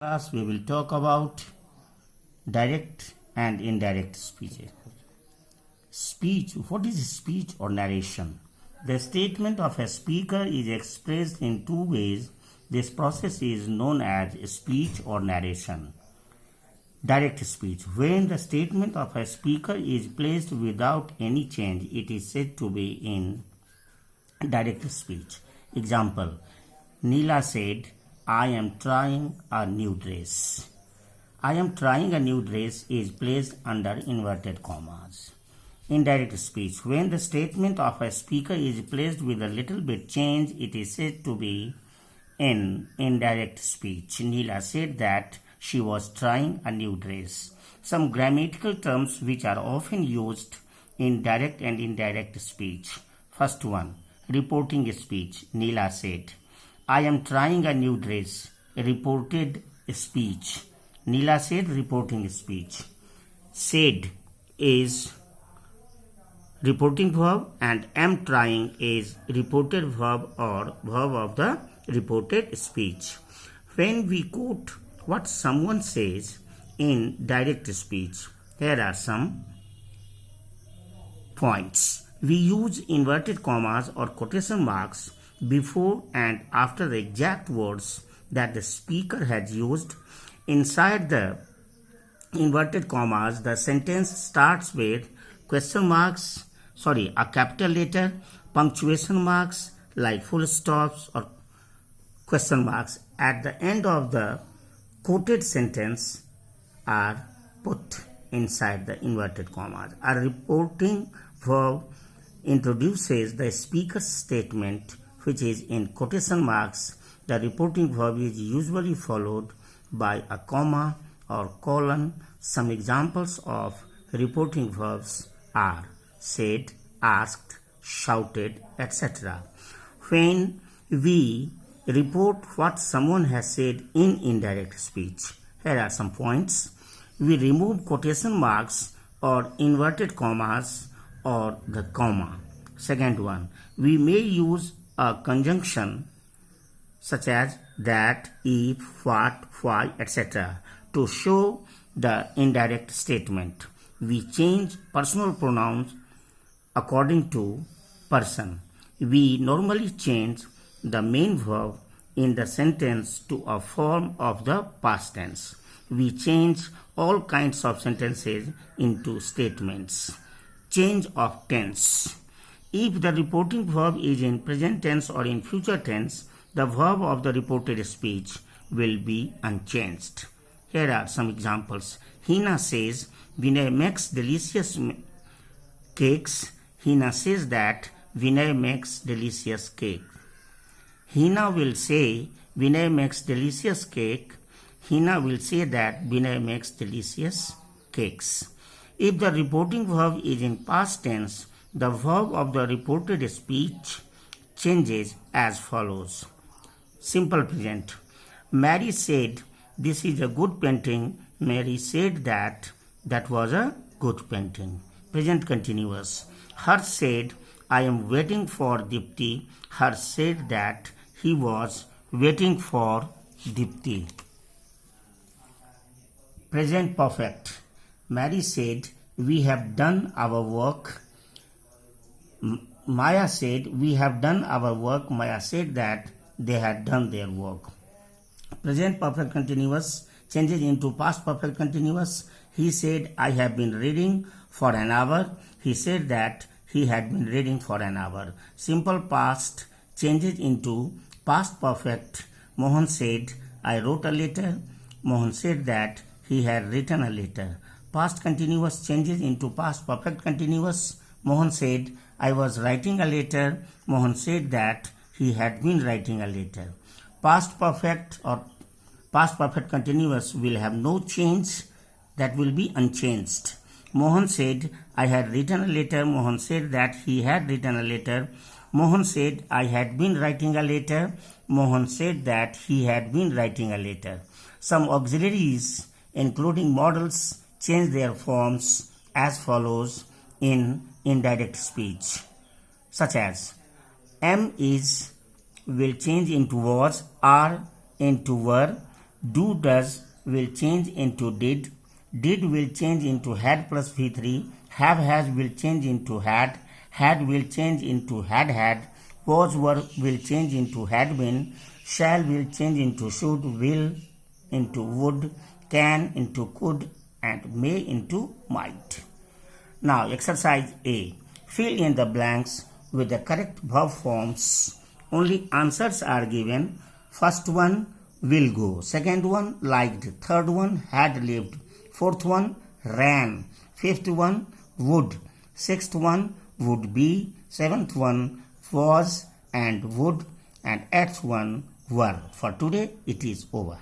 Class we will talk about direct and indirect speech. Speech. What is speech or narration? The statement of a speaker is expressed in two ways. This process is known as speech or narration. Direct speech. When the statement of a speaker is placed without any change, it is said to be in direct speech. Example: Neela said, I am trying a new dress. I am trying a new dress is placed under inverted commas. Indirect speech. When the statement of a speaker is placed with a little bit change, it is said to be in indirect speech. Neela said that she was trying a new dress. Some grammatical terms which are often used in direct and indirect speech. First one, reporting speech. Neela said, I am trying a new dress. Reported speech. Neela said reporting speech. Said is reporting verb and am trying is reported verb or verb of the reported speech. When we quote what someone says in direct speech, here are some points. We use inverted commas or quotation marks before and after the exact words that the speaker has used. Inside the inverted commas, the sentence starts with a capital letter, punctuation marks like full stops or question marks at the end of the quoted sentence are put inside the inverted commas. A reporting verb introduces the speaker's statement which is in quotation marks. The reporting verb is usually followed by a comma or colon. Some examples of reporting verbs are said, asked, shouted, etc. When we report what someone has said in indirect speech, here are some points. We remove quotation marks or inverted commas or the comma. Second one, we may use a conjunction such as that, if, what, why, etc. to show the indirect statement. We change personal pronouns according to person. We normally change the main verb in the sentence to a form of the past tense. We change all kinds of sentences into statements. Change of tense. If the reporting verb is in present tense or in future tense, the verb of the reported speech will be unchanged. Here are some examples. Hina says, Vinay makes delicious cakes. Hina says that Vinay makes delicious cake. Hina will say, Vinay makes delicious cake. Hina will say that Vinay makes delicious cakes. If the reporting verb is in past tense, the verb of the reported speech changes as follows. Simple present. Mary said, this is a good painting. Mary said that was a good painting. Present continuous. Harsh said, I am waiting for Dipti. Harsh said that he was waiting for Dipti. Present perfect. Mary said, we have done our work. Maya said, we have done our work. Maya said that they had done their work. Present perfect continuous changes into past perfect continuous. He said, I have been reading for an hour. He said that he had been reading for an hour. Simple past changes into past perfect. Mohan said, I wrote a letter. Mohan said that he had written a letter. Past continuous changes into past perfect continuous. Mohan said, I was writing a letter. Mohan said that he had been writing a letter. Past perfect or past perfect continuous will have no change, that will be unchanged. Mohan said, I had written a letter. Mohan said that he had written a letter. Mohan said, I had been writing a letter. Mohan said that he had been writing a letter. Some auxiliaries, including modals, change their forms as follows in indirect speech, such as am is will change into was, are into were, Do does will change into did. Did will change into had plus V3. Have has will change into had. Had will change into had had. Was were will change into had been. Shall will change into should. Will into would. Can into could. And may into might. Now exercise A. Fill in the blanks with the correct verb forms. Only answers are given. First one, will go. Second one, liked. Third one, had lived. Fourth one, ran. Fifth one, would. Sixth one, would be. Seventh one, was and would. And eighth one, were. For today, it is over.